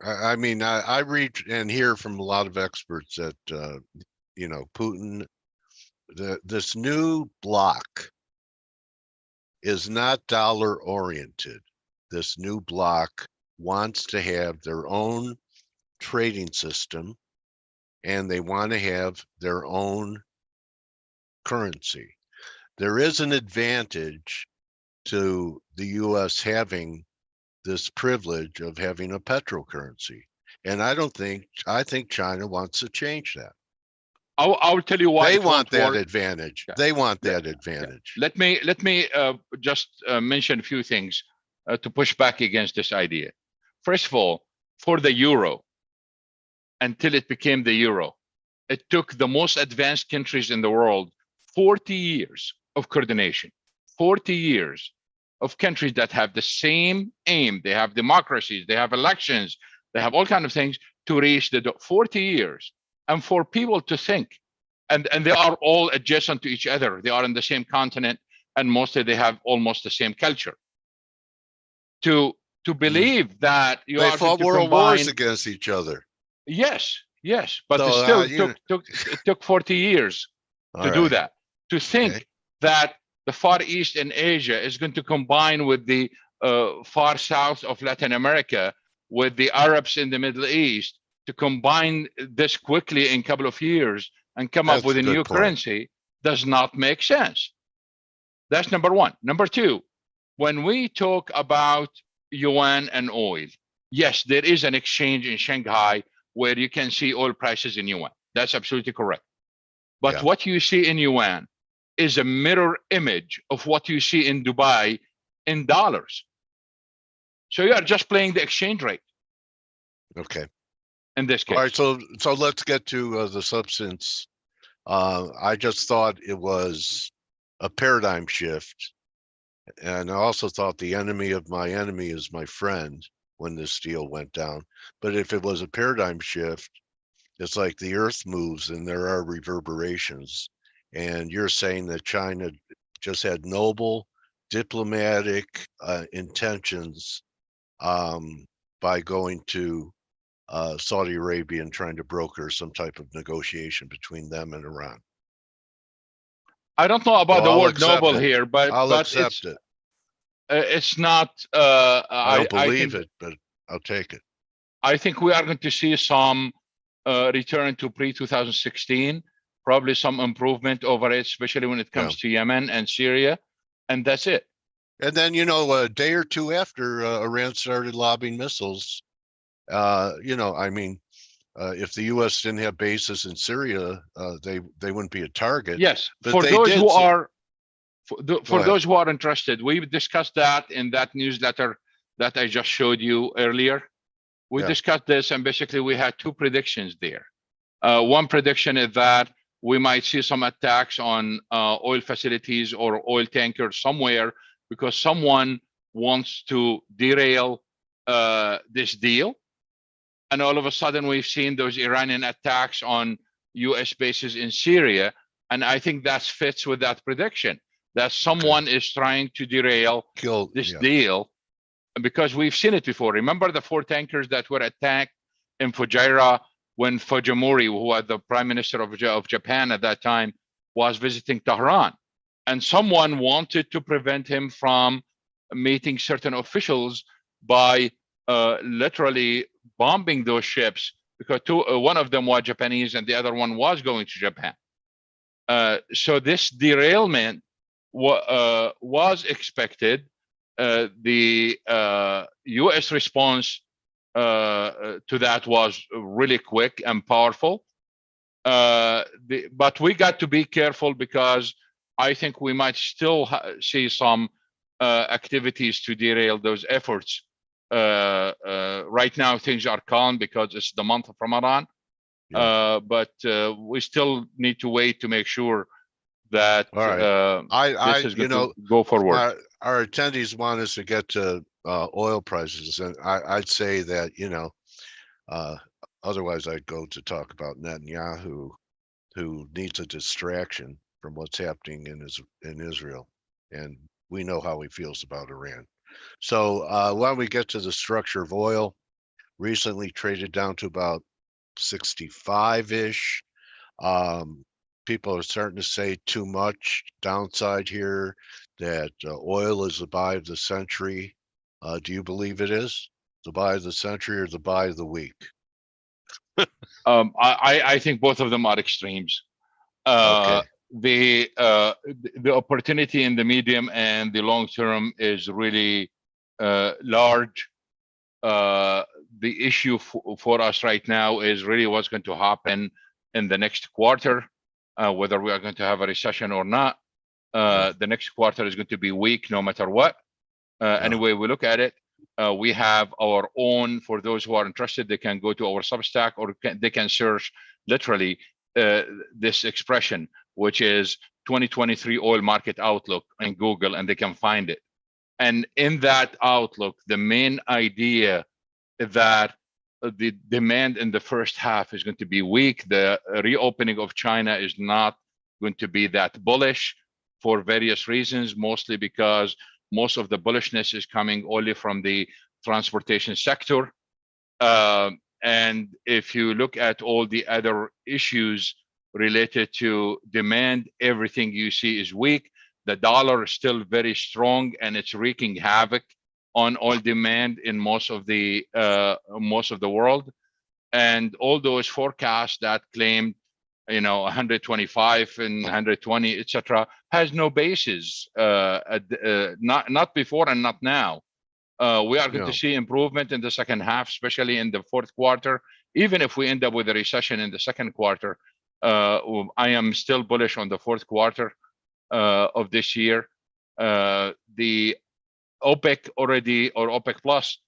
S1: I mean, I read and hear from a lot of experts that, you know, Putin, this new bloc is not dollar oriented. This new bloc wants to have their own trading system, and they want to have their own currency. There is an advantage to the US having this privilege of having a petrocurrency. And I think China wants to change that.
S7: I'll tell you why
S1: they want that advantage. They want that advantage.
S7: Let me just mention a few things to push back against this idea. First of all, for the euro, until it became the euro, it took the most advanced countries in the world 40 years of coordination, 40 years of countries that have the same aim. They have democracies, they have elections, they have all kinds of things to reach the 40 years. And for people to think, and they are all adjacent to each other. They are in the same continent, and mostly they have almost the same culture. to believe that you
S1: They
S7: are going
S1: fought
S7: to
S1: world
S7: combine.
S1: wars against each other.
S7: Yes, yes, but
S1: So,
S7: it still
S1: you
S7: took 40 years to do that. To think that the Far East in Asia is going to combine with the far south of Latin America, with the Arabs in the Middle East, to combine this quickly in a couple of years and come up
S1: That's
S7: with
S1: a
S7: a
S1: good
S7: new
S1: point.
S7: currency does not make sense. That's number one. Number two, when we talk about yuan and oil, yes, there is an exchange in Shanghai where you can see oil prices in yuan. That's absolutely correct. But what you see in yuan is a mirror image of what you see in Dubai in dollars. So you are just playing the exchange rate.
S1: Okay.
S7: In this case.
S1: All right. So let's get to the substance. I just thought it was a paradigm shift. And I also thought the enemy of my enemy is my friend when this deal went down. But if it was a paradigm shift, it's like the earth moves and there are reverberations. And you're saying that China just had noble diplomatic intentions by going to Saudi Arabia and trying to broker some type of negotiation between them and Iran.
S7: I don't know about the word noble here, but
S1: I'll accept it.
S7: It's not.
S1: I don't believe it, but I'll take it.
S7: I think we are going to see some return to pre-2016, probably some improvement over it, especially when it comes to Yemen and Syria, and that's it.
S1: And then, a day or two after Iran started lobbing missiles, I mean, if the U.S. didn't have bases in Syria, they wouldn't be a target.
S7: Yes,
S1: but
S7: for those who are for
S1: those
S7: who are interested, we've discussed that in that newsletter that I just showed you earlier. We discussed this, and basically we had two predictions there. One prediction is that we might see some attacks on oil facilities or oil tankers somewhere because someone wants to derail this deal. And all of a sudden, we've seen those Iranian attacks on U.S. bases in Syria. And I think that fits with that prediction, that someone is trying to derail this deal. Because we've seen it before. Remember the 4 tankers that were attacked in Fujairah when Fujimori, who was the prime minister of Japan at that time, was visiting Tehran. And someone wanted to prevent him from meeting certain officials by literally bombing those ships, because one of them was Japanese and the other one was going to Japan. So this derailment was expected. The U.S. response to that was really quick and powerful. But we got to be careful, because I think we might still see some activities to derail those efforts. Right now, things are calm because it's the month of Ramadan. But we still need to wait to make sure that this is going to go forward.
S1: Our attendees want us to get to oil prices, and I'd say that otherwise I'd go to talk about Netanyahu, who needs a distraction from what's happening in Israel, and we know how he feels about Iran. So why don't we get to the structure of oil? Recently traded down to about 65-ish. People are starting to say too much downside here, that oil is the buy of the century. Do you believe it is the buy of the century or the buy of the week?
S7: I think both of them are extremes. The opportunity in the medium and the long term is really large. The issue for us right now is really what's going to happen in the next quarter, whether we are going to have a recession or not. The next quarter is going to be weak no matter what. Anyway, we look at it. We have our own, for those who are interested, they can go to our Substack, or they can search literally this expression, which is 2023 oil market outlook in Google, and they can find it. And in that outlook, the main idea is that the demand in the first half is going to be weak. The reopening of China is not going to be that bullish for various reasons, mostly because Most of the bullishness is coming only from the transportation sector. And if you look at all the other issues related to demand, everything you see is weak. The dollar is still very strong, and it's wreaking havoc on oil demand in most of the world. And all those forecasts that claim, 125 and 120, etc., has no basis. Not before and not now. We are going to see improvement in the second half, especially in the fourth quarter. Even if we end up with a recession in the second quarter, I am still bullish on the fourth quarter of this year. The OPEC already, or OPEC Plus,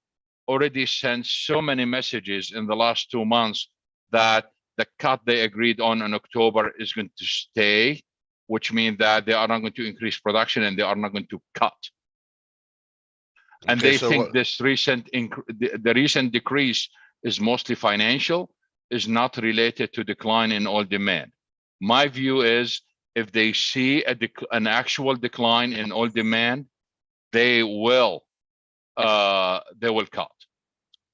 S7: already sent so many messages in the last 2 months that the cut they agreed on in October is going to stay, which means that they are not going to increase production and they are not going to cut. And they think this recent the recent decrease is mostly financial, is not related to decline in oil demand. My view is, if they see an actual decline in oil demand, they will cut.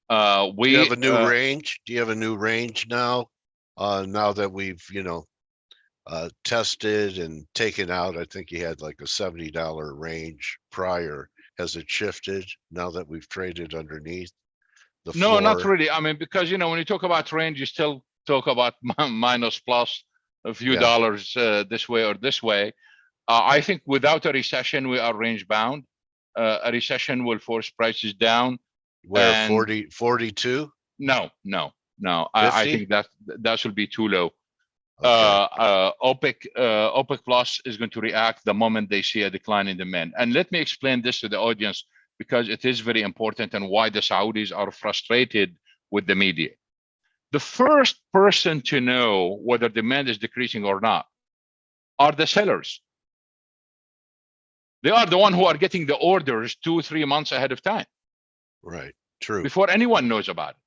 S1: Do you have a new range? Do you have a new range now? Now that we've tested and taken out, I think you had like a $70 range prior. Has it shifted now that we've traded underneath the floor?
S7: No, not really. I mean, because when you talk about range, you still talk about minus plus a few dollars this way or this way. I think without a recession, we are range bound. A recession will force prices down.
S1: Where, 40, 42?
S7: No. I think that should be too low.
S1: Okay.
S7: OPEC Plus is going to react the moment they see a decline in demand. And let me explain this to the audience, because it is very important, and why the Saudis are frustrated with the media. The first person to know whether demand is decreasing or not are the sellers. They are the one who are getting the orders 2-3 months ahead of time.
S1: Right. True.
S7: Before anyone knows about it.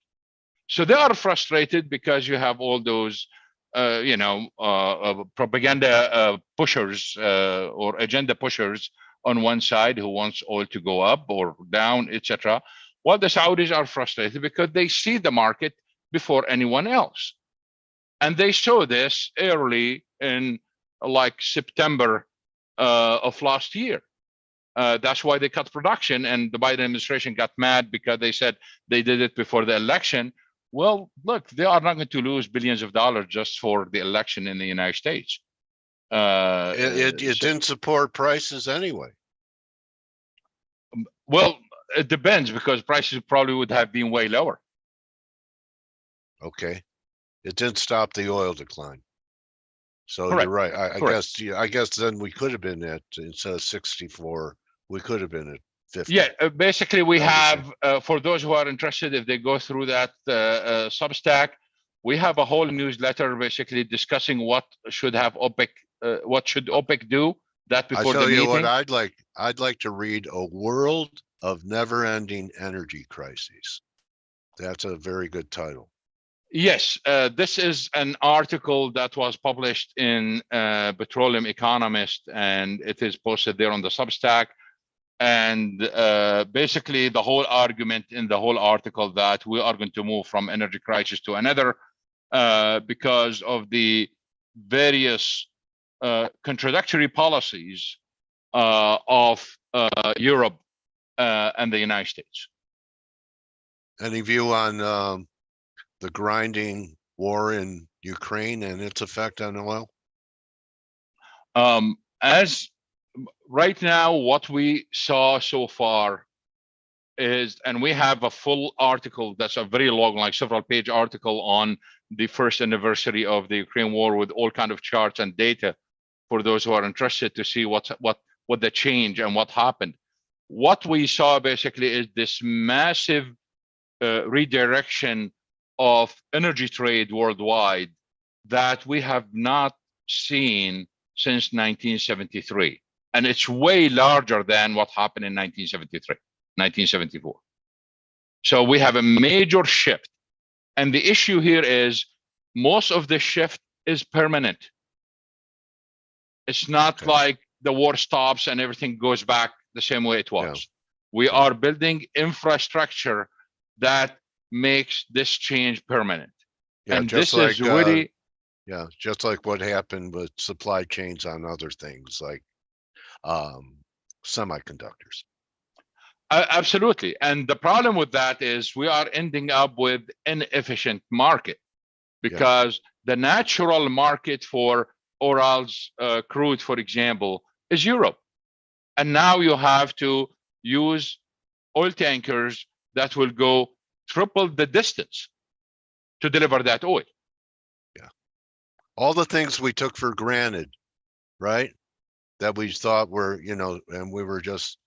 S7: So they are frustrated because you have all those propaganda pushers or agenda pushers on one side who wants oil to go up or down, etc. While the Saudis are frustrated because they see the market before anyone else. And they saw this early in like September of last year. That's why they cut production, and the Biden administration got mad because they said they did it before the election. Well, look, they are not going to lose billions of dollars just for the election in the United States.
S1: It didn't support prices anyway.
S7: Well, it depends, because prices probably would have been way lower.
S1: Okay. It didn't stop the oil decline. So
S7: Correct.
S1: You're right. I guess then we could have been at, instead of 64, we could have been at 50.
S7: Yeah, basically we have, for those who are interested, if they go through that Substack, we have a whole newsletter basically discussing what should have OPEC, what should OPEC do that before the meeting.
S1: I tell you what I'd like to read: A World of Never-Ending Energy Crises. That's a very good title.
S7: Yes, this is an article that was published in Petroleum Economist, and it is posted there on the Substack. And basically the whole argument in the whole article that we are going to move from energy crisis to another because of the various contradictory policies of Europe and the United States.
S1: Any view on the grinding war in Ukraine and its effect on oil?
S7: As right now, what we saw so far is, and we have a full article that's a very long, like several page article on the first anniversary of the Ukraine war with all kind of charts and data for those who are interested to see what the change and what happened. What we saw basically is this massive redirection of energy trade worldwide that we have not seen since 1973. And it's way larger than what happened in 1973, 1974. So we have a major shift. And the issue here is most of the shift is permanent. It's not like the war stops and everything goes back the same way it was.
S1: Yeah.
S7: We are building infrastructure that makes this change permanent.
S1: Yeah,
S7: And
S1: just
S7: this
S1: like
S7: is really,
S1: yeah, just like what happened with supply chains on other things like semiconductors.
S7: absolutely. And the problem with that is we are ending up with inefficient market, because the natural market for Urals crude, for example, is Europe. And now you have to use oil tankers that will go triple the distance to deliver that oil.
S1: Yeah. All the things we took for granted, right? That we thought were, you know, and we were just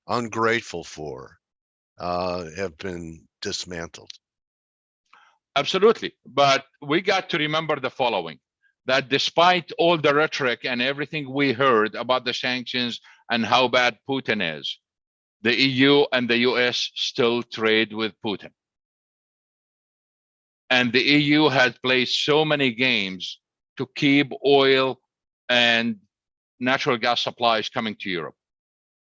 S1: ungrateful for, have been dismantled.
S7: Absolutely. But we got to remember the following, that despite all the rhetoric and everything we heard about the sanctions and how bad Putin is, the EU and the US still trade with Putin. And the EU has played so many games to keep oil and natural gas supplies coming to Europe.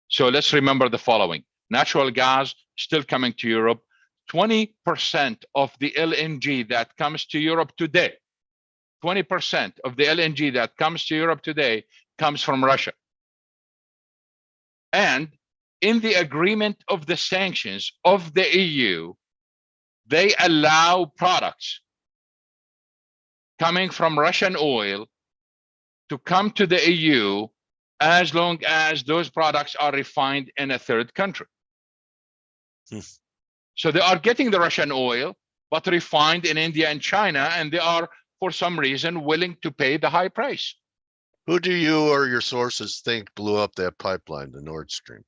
S7: So let's remember the following. Natural gas still coming to Europe. 20% of the LNG that comes to Europe today, 20% of the LNG that comes to Europe today comes from Russia. And in the agreement of the sanctions of the EU, they allow products coming from Russian oil to come to the EU as long as those products are refined in a third country. So they are getting the Russian oil, but refined in India and China, and they are, for some reason, willing to pay the high price.
S1: Who do you or your sources think blew up that pipeline, the Nord Stream?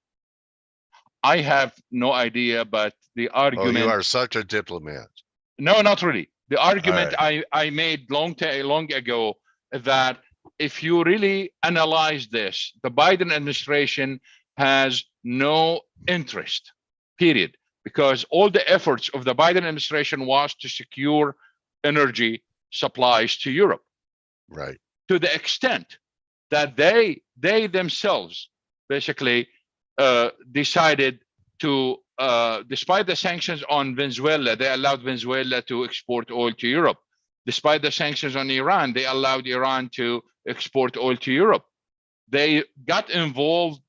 S7: I have no idea, but the argument...
S1: Oh, you are such a diplomat.
S7: No, not really. The argument I made long ago, that if you really analyze this, the Biden administration has no interest, period. Because all the efforts of the Biden administration was to secure energy supplies to Europe.
S1: Right.
S7: To the extent that they themselves basically decided to, despite the sanctions on Venezuela, they allowed Venezuela to export oil to Europe. Despite the sanctions on Iran, they allowed Iran to export oil to Europe. They got involved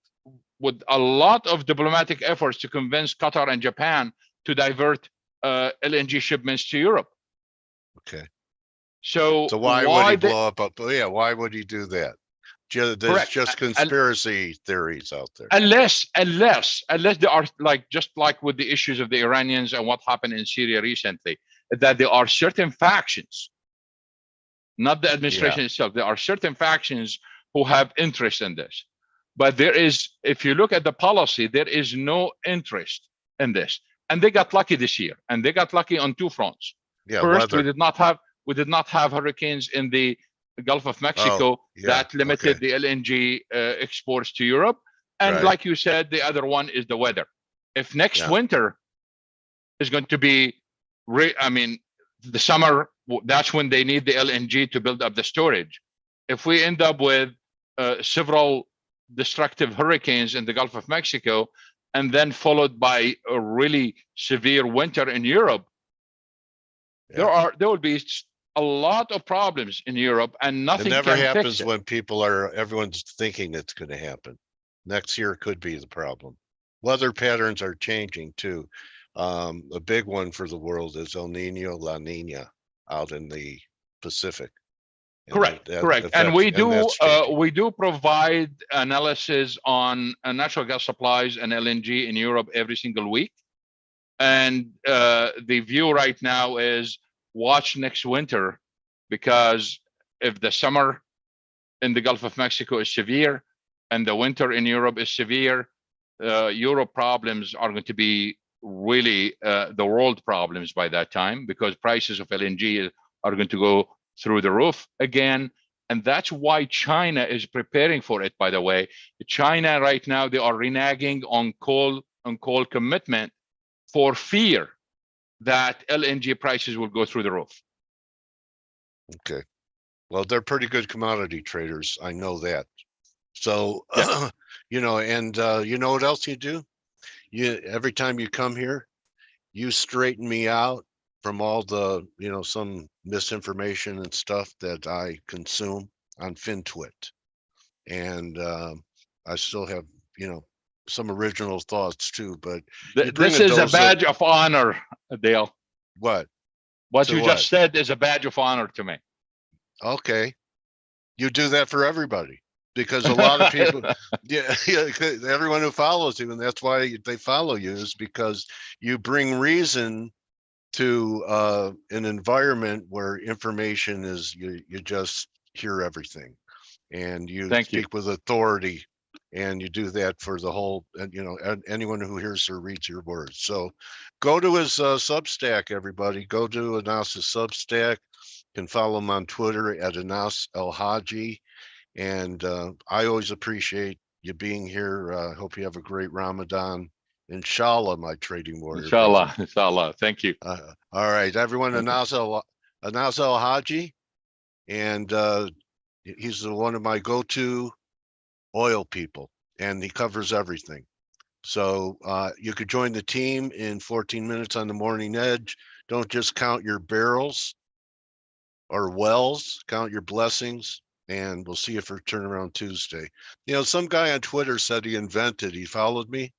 S7: with a lot of diplomatic efforts to convince Qatar and Japan to divert LNG shipments to Europe.
S1: Okay.
S7: So
S1: why would he blow up? Yeah, why would he do that? There's just conspiracy theories out there.
S7: Unless there are, like, just like with the issues of the Iranians and what happened in Syria recently, that there are certain factions, not the administration itself, there are certain factions who have interest in this. But there is, if you look at the policy, there is no interest in this. And they got lucky this year, and they got lucky on two fronts.
S1: Yeah,
S7: first, we did not have hurricanes in the Gulf of Mexico that limited the LNG exports to Europe. And like you said, the other one is the weather. If next winter is going to be, the summer, that's when they need the LNG to build up the storage. If we end up with several destructive hurricanes in the Gulf of Mexico, and then followed by a really severe winter in Europe, there will be a lot of problems in Europe, and nothing. It
S1: never happens when everyone's thinking it's going to happen. Next year could be the problem. Weather patterns are changing too. A big one for the world is El Nino, La Nina out in the Pacific.
S7: Correct. And we do provide analysis on natural gas supplies and LNG in Europe every single week. And the view right now is watch next winter, because if the summer in the Gulf of Mexico is severe and the winter in Europe is severe, Europe problems are going to be really the world problems by that time, because prices of LNG are going to go through the roof again. And that's why China is preparing for it, by the way. China right now, they are reneging on coal commitment for fear that LNG prices will go through the roof.
S1: Okay. Well, they're pretty good commodity traders. I know that. So, you know, and you know what else you do? Every time you come here, you straighten me out from all the, you know, some misinformation and stuff that I consume on FinTwit. And I still have, you know, some original thoughts too, but
S7: This is a badge of honor, Dale.
S1: What?
S7: What you just said is a badge of honor to me.
S1: Okay. You do that for everybody, because a lot of people, yeah, everyone who follows you, and that's why they follow you, is because you bring reason to an environment where information is, you just hear everything, and you speak with authority, and you do that for the whole, and you know, anyone who hears or reads your words. So go to his Substack, everybody. Go to Anas's Substack. You can follow him on Twitter at Anas El Haji. And I always appreciate you being here. Hope you have a great Ramadan. Inshallah, my trading warrior.
S7: Inshallah, inshallah. Thank you.
S1: All right, everyone. Anas El Haji, and he's one of my go-to oil people, and he covers everything. So you could join the team in 14 minutes on the Morning Edge. Don't just count your barrels or wells, count your blessings. And we'll see you for Turnaround Tuesday. You know, some guy on Twitter said he followed me.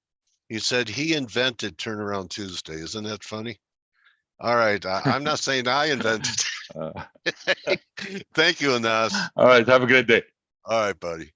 S1: He said he invented Turnaround Tuesday. Isn't that funny? All right. I'm not saying I invented it. Thank you, Anas.
S7: All right. Have a great day.
S1: All right, buddy.